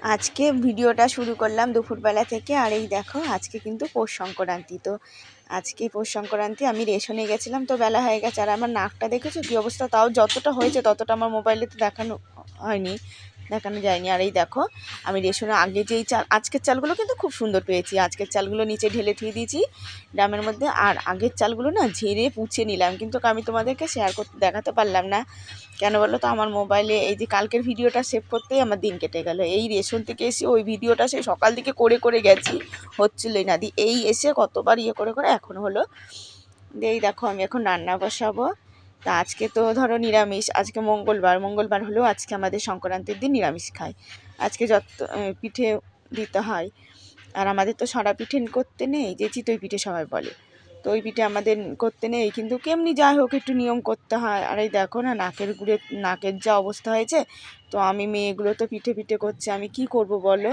আজকে ভিডিওটা শুরু করলাম দুপুরবেলা থেকে। আর এই দেখো আজকে কিন্তু পৌষ সংক্রান্তি। তো আজকে পৌষ সংক্রান্তি আমি রেশনে গেছিলাম, তো বেলা হয়ে গেছে। আর আমার নাকটা দেখেছো কী অবস্থা, তাও যতটা হয়েছে ততটা আমার মোবাইলে তো দেখানো হয়নি, দেখানো যায়নি। আর এই দেখো আমি রেশনে আগে যেই চাল, আজকের চালগুলো কিন্তু খুব সুন্দর পেয়েছি। আজকের চালগুলো নিচে ঢেলে ধুয়ে দিয়েছি ড্রামের মধ্যে। আর আগের চালগুলো না ঝেড়ে পুছে নিলাম, কিন্তু আমি তোমাদেরকে শেয়ার করতে দেখাতে পারলাম না। কেন বলো তো, আমার মোবাইলে এই যে কালকের ভিডিওটা সেভ করতেই আমার দিন কেটে গেল। এই রেশন থেকে এসে ওই ভিডিওটা সে সকাল থেকে করে করে গেছি, হচ্ছিলই না। এই এসে কতবার ইয়ে করে করে এখন হলো। এই দেখো আমি এখন রান্না বসাবো। তা আজকে তো ধরো নিরামিষ, আজকে মঙ্গলবার হলেও আজকে আমাদের সংক্রান্তির দিন নিরামিষ খাই। আজকে যত পিঠে দিতে হয়। আর আমাদের তো সরা পিঠে করতে নেই, যে চিতই পিঠে সবাই বলে, তো ওই পিঠে আমাদের করতে নেই, কিন্তু কেমনি যাই হোক একটু নিয়ম করতে হয়। আর এই দেখো না নাকের যা অবস্থা হয়েছে। তো আমি মেয়েগুলো তো পিঠে পিঠে করছে, আমি কি করব বলো।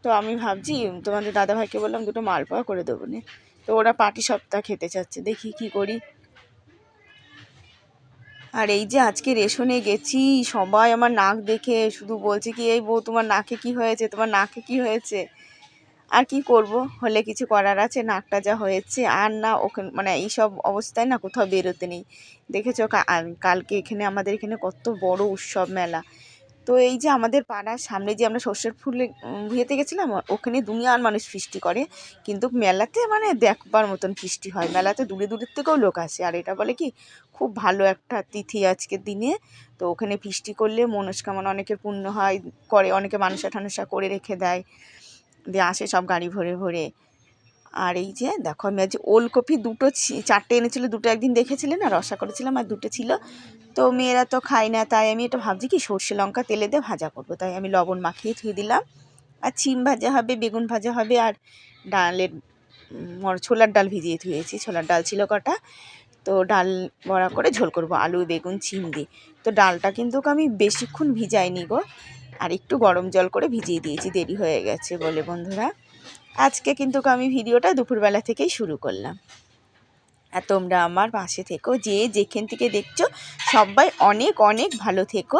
তো আমি ভাবছি তোমাদের দাদাভাইকে বললাম দুটো মালপোয়া করে দেবো নে। তো ওরা পাটি সপ্তাহ খেতে চাচ্ছে, দেখি কি করি। আর এই যে আজকে রেশনে গেছি, সবাই আমার নাক দেখে শুধু বলছে কি, এই বউ তোমার নাকে কি হয়েছে, তোমার নাকে কি হয়েছে। আর কি করব, হলে কিছু করার আছে, নাকটা যা হয়েছে। আর না ওখানে মানে এইসব অবস্থায় না কোথাও বেরোতে নেই। দেখেছো কালকে এখানে আমাদের এখানে কত বড় উৎসব মেলা। তো এই যে আমাদের পাড়ার সামনে যে আমরা সর্ষের ফুলে ভুঁয়েতে গেছিলাম, ওখানে দুনিয়ার মানুষ ফিস্টি করে, কিন্তু মেলাতে মানে দেখবার মতন ফিস্টি হয়। মেলাতে দূরে দূরের থেকেও লোক আসে। আর এটা বলে কি, খুব ভালো একটা তিথি আজকের দিনে। তো ওখানে ফিস্টি করলে মনস্কামনা অনেকের পূর্ণ হয়, করে অনেকে মানসা টানসা করে রেখে দেয়, দিয়ে আসে সব গাড়ি ভরে ভরে। আর এই যে দেখো আমি আজ ওলকপি দুটো চারটে এনেছিল, দুটো একদিন দেখেছিলে না রসা করেছিলাম, আর দুটো ছিল। তো মেয়েরা তো খায় না, তাই আমি এটা ভাবছি কি সর্ষে লঙ্কা তেলে দিয়ে ভাজা করবো। তাই আমি লবণ মাখিয়ে ধুয়ে দিলাম। আর শিম ভাজা হবে, বেগুন ভাজা হবে, আর ডালের ছোলার ডাল ভিজিয়ে ধুয়েছি, ছোলার ডাল ছিল কটা। তো ডাল বড়া করে ঝোল করব আলু বেগুন শিম দিয়ে। তো ডালটা কিন্তু আমি বেশিক্ষণ ভিজাইনি গো, আর একটু গরম জল করে ভিজিয়ে দিয়েছি, দেরি হয়ে গেছে বলে বন্ধুরা। আজকে কিন্তু আমি ভিডিওটা দুপুরবেলা থেকেই শুরু করলাম। আর তোমরা আমার পাশে থেকো, যে যেখান থেকে দেখছো সবাই অনেক অনেক ভালো থেকো।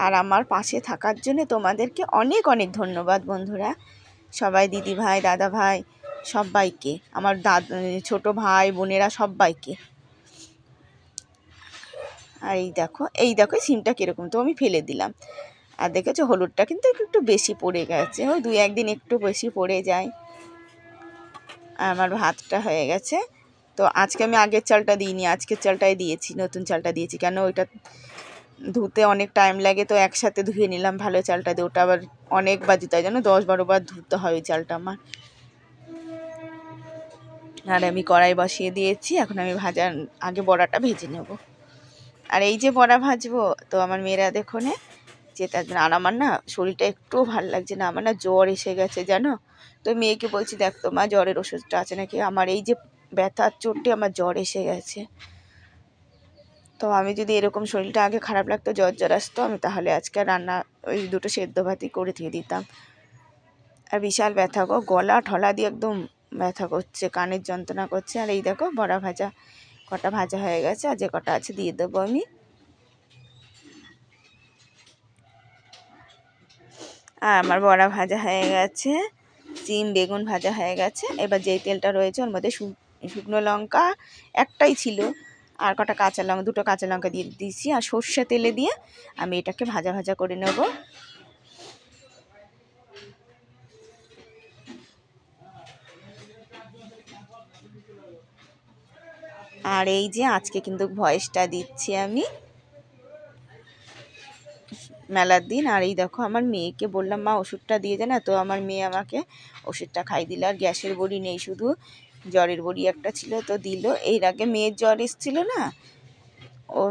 আর আমার পাশে থাকার জন্য তোমাদেরকে অনেক অনেক ধন্যবাদ বন্ধুরা। সবাই দিদি ভাই দাদা ভাই সবাইকে, আমার ছোট ভাই বোনেরা সবাইকে। আর এই দেখো সিমটা কীরকম, তো আমি ফেলে দিলাম। আর দেখেছো হলুদটা কিন্তু একটু বেশি পড়ে গেছে, ওই 2-1 দিন একটু বেশি পড়ে যায়। আমার ভাতটা হয়ে গেছে। তো আজকে আমি আগের চালটা দিইনি, আজকের চালটাই দিয়েছি, নতুন চালটা দিয়েছি। কেন ওইটা ধুতে অনেক টাইম লাগে, তো একসাথে ধুয়ে নিলাম ভালো চালটা দিয়ে। ওটা আবার অনেকবার দিতে হয়, জানো 10-12 বার ধুতে হয় ওই চালটা আমার। আর আমি কড়াই বসিয়ে দিয়েছি, এখন আমি আগে বড়াটা ভেজে নেব। আর এই যে বড়া ভাজবো, তো আমার মেয়েরা দেখো নে যেতে আসবে না। আর আমার না শরীরটা একটুও ভালো লাগছে না, আমার না জ্বর এসে গেছে জানো। তো মেয়েকে বলছি দেখ তো মা জ্বরের ওষুধটা আছে নাকি, আমার এই যে ব্যথার চোটে আমার জ্বর এসে গেছে। তো আমি যদি এরকম শরীরটা আগে খারাপ লাগতো, জ্বর আসতো, আমি তাহলে আজকে রান্না ওই দুটো সেদ্ধ ভাতই করে দিয়ে দিতাম। আর বিশাল ব্যথা গো, গলা ঠলা দিয়ে একদম ব্যথা করছে, কানের যন্ত্রণা করছে। আর এই দেখো বড়া ভাজা কটা ভাজা হয়ে গেছে, আর যে কটা আছে দিয়ে দেবো আমি। আর আমার বড়া ভাজা হয়ে গেছে, সিম বেগুন ভাজা হয়ে গেছে। এবার যেই তেলটা রয়েছে ওর মধ্যে শুকনো লঙ্কা একটাই ছিল, আর কটা কাঁচা লঙ্কা, দুটো কাঁচা লঙ্কা দিয়ে দিয়েছি। আর সর্ষে তেলে দিয়ে আমি এটাকে ভাজা ভাজা করে নেব। আর এই যে আজকে কিন্তু ভয়েসটা দিচ্ছি আমি মেলার দিন। আর এই দেখো আমার মেয়েকে বললাম মা ওষুধটা দিয়ে দে না, তো আমার মেয়ে আমাকে ওষুধটা খাই দিল। আর গ্যাসের বড়ি নেই, শুধু জ্বরের বড়ি একটা ছিল, তো দিল। এর আগে মেয়ের জ্বর এসেছিলো না,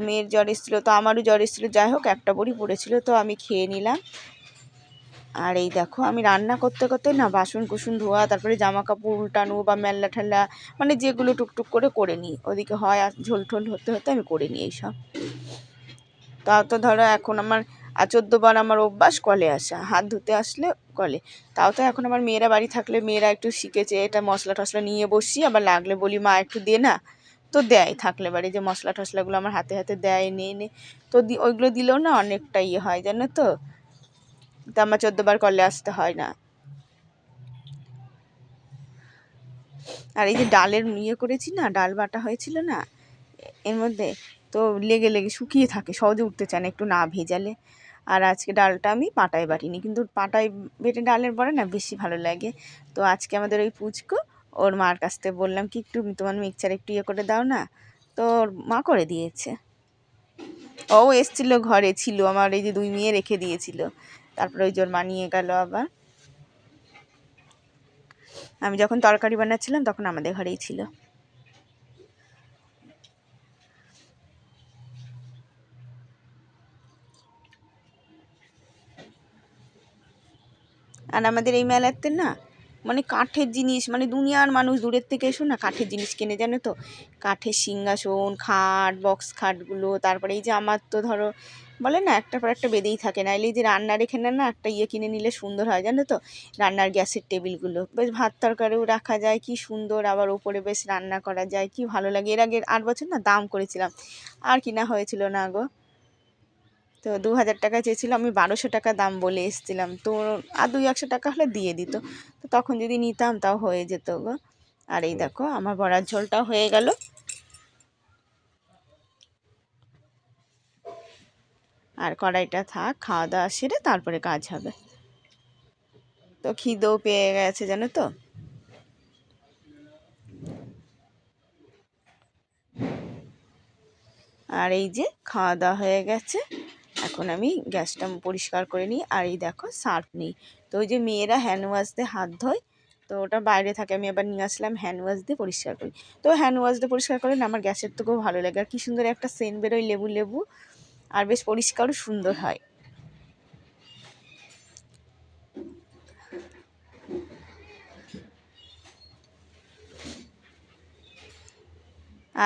মেয়ের জ্বর এসেছিলো, তো আমারও জ্বর এসেছিলো, যাই হোক একটা বড়ি পড়েছিল, তো আমি খেয়ে নিলাম। আর এই দেখো আমি রান্না করতে করতে না বাসন কুসুন ধোয়া, তারপরে জামা কাপড় উল্টানো বা মেল্লা ঠেল্লা, মানে যেগুলো টুকটুক করে নিই। ওদিকে হয় আর ঝোল ঠোল হতে হতে আমি করে নিই এইসব। তাও তো ধরো এখন আমার 14 বার আমার অভ্যাস কলে আসা, হাত ধুতে আসলে কলে। তাও তো এখন আমার মেয়েরা বাড়ি থাকলে মেয়েরা একটু শিখেছে, এটা মশলা টশলা নিয়ে বসি, আবার লাগলে বলি মা একটু দে না, তো দেয়। থাকলে বাড়ি যে মশলা টশলাগুলো আমার হাতে হাতে দেয়, নে তো ওইগুলো দিলেও না অনেকটা ইয়ে হয় জানো তো। তো আমার 14 বার করলে আসতে হয় না। আর এই যে ডালের ইয়ে করেছি না, ডাল বাটা হয়েছিল না এর মধ্যে, তো লেগে লেগে শুকিয়ে থাকে, সহজে উঠতে চায় না একটু না ভেজালে। আর আজকে ডালটা আমি পাটায় বাটিনি, কিন্তু পাটায় বেটে ডালের বড়া না বেশি ভালো লাগে। তো আজকে আমাদের ওই পুচকু ওর মার কাছ থেকে বললাম কি একটু তোমার মিক্সচার একটু ইয়ে করে দাও না, তো ওর মা করে দিয়েছে। ও এসছিল, ঘরে ছিল, আমার এই যে 2 মেয়ে রেখে দিয়েছিল, তারপরে ওই জোর মা নিয়ে গেল আবার। আমি যখন তরকারি বানাচ্ছিলাম তখন আমাদের ঘরেই ছিল। আর আমাদের এই মেলাতে না মানে কাঠের জিনিস, মানে দুনিয়ার মানুষ দূরের থেকে এসো না কাঠের জিনিস কিনে, জানো তো, কাঠের সিংহাসন, খাট, বক্স খাটগুলো। তারপরে এই যে আমার তো ধরো বলে না একটার পর একটা বেঁধেই থাকে, নাইলে এই যে রান্নার এখানে না একটা ইয়ে কিনে নিলে সুন্দর হয়, জানো তো, রান্নার গ্যাসের টেবিলগুলো বেশ ভাত তরকারিও রাখা যায় কি সুন্দর, আবার ওপরে বেশ রান্না করা যায়, কি ভালো লাগে। এর আগে 8 বছর না দাম করেছিলাম, আর কিনা হয়েছিল না গো। তো 2000 টাকা চেয়েছিল, আমি 1200 টাকা দাম বলে এসেছিলাম, তো আর 200-100 টাকা হলে দিয়ে দিত, তো তখন যদি নিতাম তাও হয়ে যেত গো। আর এই দেখো আমার বড়ার ঝোলটাও হয়ে গেল। আর কড়াইটা থাক, খাওয়া দাওয়া সেরে তারপরে কাজ হবে। তো খিদেও পেয়ে গেছে জানো তো। আর এই যে খাওয়া দাওয়া হয়ে গেছে, এখন আমি গ্যাসটা পরিষ্কার করে নিই। আর এই দেখো সার্ফ নেই, তো ওই যে মেয়েরা হ্যান্ড ওয়াশ দিয়ে হাত ধোয়, তো ওটা বাইরে থাকে, আমি আবার নিয়ে আসলাম হ্যান্ড ওয়াশ দিয়ে পরিষ্কার করি। তো হ্যান্ড ওয়াশ দিয়ে পরিষ্কার করে না আমার গ্যাসের থেকেও ভালো লাগে, আর কি সুন্দর একটা সেন্ট বেরোয় লেবু লেবু, আর বেশ পরিষ্কারও সুন্দর হয়।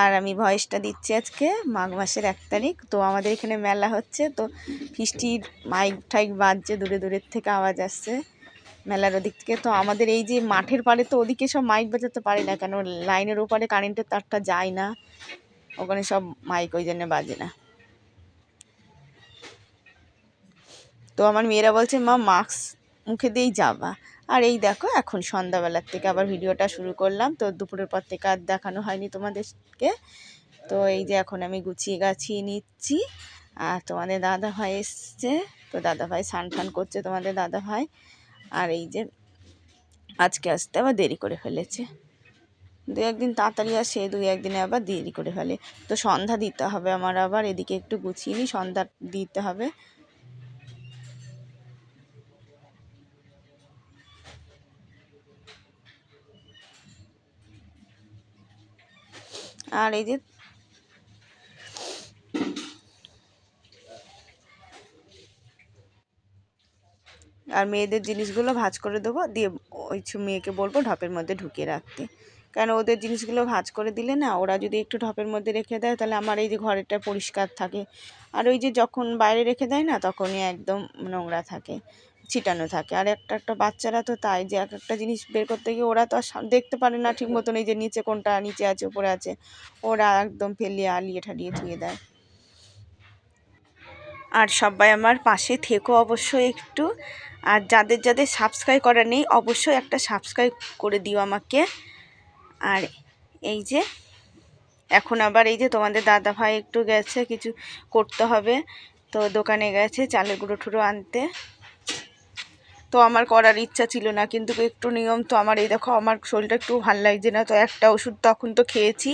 আর আমি ভয়েসটা দিচ্ছি আজকে মাঘ মাসের 1 তারিখ, তো আমাদের এখানে মেলা হচ্ছে, তো ফিস্টির মাইক ঠাইক বাজছে, দূরে দূরের থেকে আওয়াজ আসছে মেলার ওদিক থেকে। তো আমাদের এই যে মাঠের পাড়ে, তো ওদিকে সব মাইক বাজাতে পারে না, কেন লাইনের ওপারে কারেন্টের তারটা যায় না, ওখানে সব মাইক ওই জন্য বাজে না। তো আমার মেয়েরা বলছে মা মাস্ক মুখে দিয়েই যাবা। আর এই দেখো এখন সন্ধ্যাবেলার থেকে আবার ভিডিওটা শুরু করলাম, তো দুপুরের পর থেকে আর দেখানো হয়নি তোমাদেরকে। তো এই যে এখন আমি গুছিয়ে গাছিয়ে নিচ্ছি। আর তোমাদের দাদা ভাই এসছে, তো দাদা ভাই স্নান ফান করছে তোমাদের দাদা ভাই। আর এই যে আজকে আসতে আবার দেরি করে ফেলেছে, 2-1 দিন তাড়াতাড়ি আসে, 2-1 দিনে আবার দেরি করে ফেলে। তো সন্ধ্যা দিতে হবে আমার, আবার এদিকে একটু গুছিয়ে নিই, সন্ধ্যা দিতে হবে। আর এই যে আর মেয়েদের জিনিসগুলো ভাঁজ করে দেবো, দিয়ে ওই মেয়েকে বলবো ঢপের মধ্যে ঢুকিয়ে রাখতে, কেন ওদের জিনিসগুলো ভাঁজ করে দিলে না ওরা যদি একটু ঢপের মধ্যে রেখে দেয় তাহলে আমার এই যে ঘরেরটা পরিষ্কার থাকে। আর ওই যে যখন বাইরে রেখে দেয় না তখনই একদম নোংরা থাকে, ছিটানো থাকে। আর একটা একটা বাচ্চারা তো তাই, যে এক একটা জিনিস বের করতে গিয়ে ওরা তো আর দেখতে পারে না ঠিক মতন, এই যে নিচে কোনটা নিচে আছে উপরে আছে, ওরা একদম ফেলিয়ে আলিয়ে ঠালিয়ে ধুয়ে দেয়। আর সবাই আমার পাশে থেকো অবশ্যই একটু, আর যাদের যাদের সাবস্ক্রাইব করা নেই অবশ্যই একটা সাবস্ক্রাইব করে দিও আমাকে। আর এই যে এখন আবার এই যে তোমাদের দাদা ভাই একটু গেছে কিছু করতে হবে, তো দোকানে গেছে চালের গুঁড়ো টুড়ো আনতে। তো আমার করার ইচ্ছা ছিল না, কিন্তু একটু নিয়ম তো আমার। এই দেখো আমার শরীরটা একটু ভালো লাগছে না, তো একটা ওষুধ তখন তো খেয়েছি,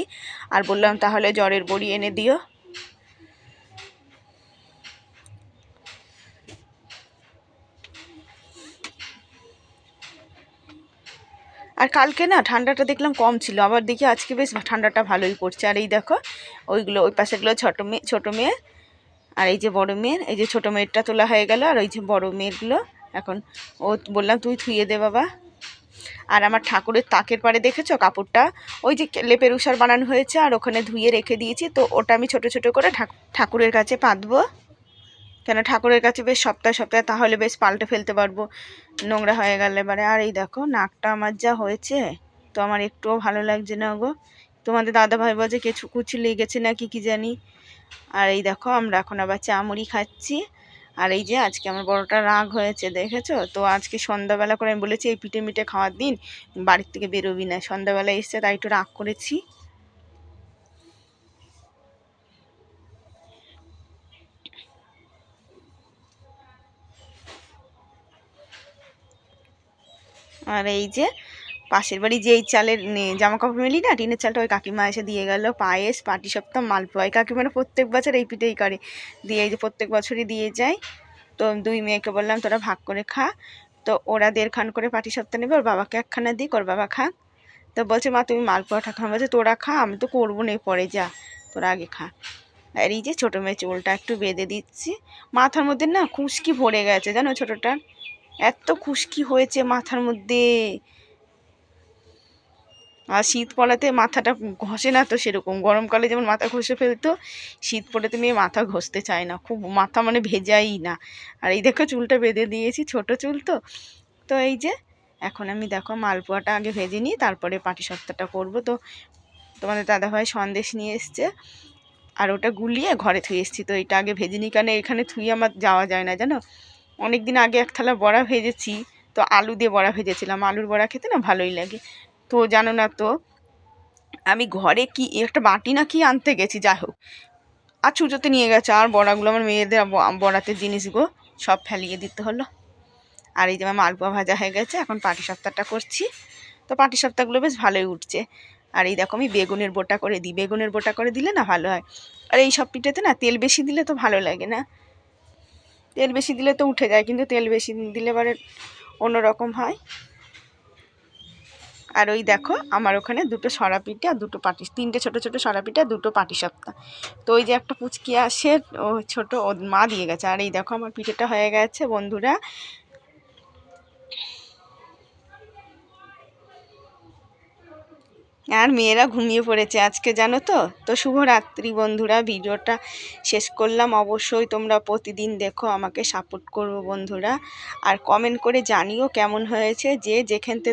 আর বললাম তাহলে জ্বরের বড়ি এনে দিও। আর কালকে না ঠান্ডাটা দেখলাম কম ছিল, আবার দেখি আজকে বেশ ঠান্ডাটা ভালোই পড়ছে। আর এই দেখো ওইগুলো ওই পাশেগুলো ছোটো মেয়ে, আর এই যে বড় মেয়ের, এই যে ছোটো মেয়েরটা তোলা হয়ে গেল, আর ওই যে বড় মেয়েরগুলো এখন ও বললাম তুই ধুয়ে দে বাবা। আর আমার ঠাকুরের তাকের পাড়ে দেখেছো কাপড়টা, ওই যে লেপের উষার বানানো হয়েছে, আর ওখানে ধুয়ে রেখে দিয়েছি, তো ওটা আমি ছোট ছোট করে ঠাকুরের কাছে পাতবো, কেন ঠাকুরের কাছে বেশ সপ্তাহে সপ্তাহে, তাহলে বেশ পাল্টে ফেলতে পারবো নোংরা হয়ে গেলে এবারে। আর এই দেখো নাকটা আমার যা হয়েছে, তো আমার একটুও ভালো লাগছে না গো। তোমাদের দাদা ভাই বলছে কিছু কুচি লেগেছে না কি কি জানি। আর এই দেখো আমরা এখন আবার চা মুড়ি খাচ্ছি। আর এই যে আজকে আমার বড়টা রাগ হয়েছে, দেখেছো তো? আজকে সন্ধ্যাবেলা করে আমি বলেছি এই পিঠে মিঠে খাওয়ার দিন বাড়ির থেকে বেরোবি না, সন্ধ্যাবেলা এসছে তাই একটু রাগ করেছি। আর এই যে পাশের বাড়ি যেই চালের জামা কাপড় মেলি না, টিনের চালটা, ওই কাকিমা এসে দিয়ে গেল পায়েস, পাটিসাপটা, মালপোয়া। এই কাকিমারা প্রত্যেক বছর এই পিঠেই করে, দিয়ে এই যে প্রত্যেক বছরই দিয়ে যায়। তো দুই মেয়েকে বললাম তোরা ভাগ করে খা। তো ওরা 1.5 খান করে পাটিসাপটা নেবে, ওর বাবাকে 1খানা দিই, ওর বাবা খা। তো বলছে মা তুমি মালপোয়াটা খা, বলছে তোরা খা, আমি তো করবো না, পরে যা, তোরা আগে খা। আর এই যে ছোটো মেয়ে চুলটা একটু বেঁধে দিচ্ছি। মাথার মধ্যে না খুশকি ভরে গেছে জানো ছোটোটার, এত খুশকি হয়েছে মাথার মধ্যে। আর শীত পড়াতে মাথাটা ঘষে না তো সেরকম, গরমকালে যেমন মাথা ঘষে ফেলতো, শীত পড়াতে মেয়ে মাথা ঘষতে চায় না, খুব মাথা মানে ভেজাই না। আর এই দেখো চুলটা বেঁধে দিয়েছি, ছোট চুল তো। তো এই যে এখন আমি দেখো মালপোয়াটা আগে ভেজে নিই, তারপরে পাটিসাপটাটা করবো। তো তোমাদের দাদাভাই সন্দেশ নিয়ে এসছে, আর ওটা গুলিয়ে ঘরে থুয়ে এসেছি। তো এটা আগে ভেজে নিই, কারণ এখানে থুয়ে আমার যাওয়া যায় না জানো। অনেক দিন আগে এক থালা বড়া ভেজেছি, তো আলু দিয়ে বড়া ভেজেছিলাম, আলুর বড়া খেতে না ভালোই লাগে। তো জানো না তো, আমি ঘরে কি একটা বাটি না কি আনতে গেছি, যাই হোক, আর ছুঁচোতে নিয়ে গেছে, আর বড়াগুলো আমার মেয়েদের বড়াতে জিনিসগুলো সব ফেলিয়ে দিতে হলো। আর এই যে আমার মালপোয়া ভাজা হয়ে গেছে, এখন পাটিসাপটাটা করছি। তো পাটিসাপটাগুলো বেশ ভালোই উঠছে। আর এই দেখো আমি বেগুনের বোটা করে দিই, বেগুনের বোটা করে দিলে না ভালো হয়। আর এই সব পিঠেতে না তেল বেশি দিলে তো ভালো লাগে না, তেল বেশি দিলে তো উঠে যায়, কিন্তু তেল বেশি দিলে এবারে অন্যরকম হয়। আর ওই দেখো আমার ওখানে 2টো সরা পিঠে আর 3টে ছোটো ছোটো সরা পিঠে আর 2টো পাটিসাপটা। তো ওই যে একটা পুচকি আসে, ও ছোটো, ও মা দিয়ে গেছে। আর এই দেখো আমার পিঠেটা হয়ে গেছে বন্ধুরা। আর মেয়েরা ঘুমিয়ে পড়েছে আজকে জানো তো। তো শুভরাত্রি বন্ধুরা, ভিডিওটা শেষ করলাম। অবশ্যই তোমরা প্রতিদিন দেখো, আমাকে সাপোর্ট করো বন্ধুরা, আর কমেন্ট করে জানিও কেমন হয়েছে, যে যেখানতে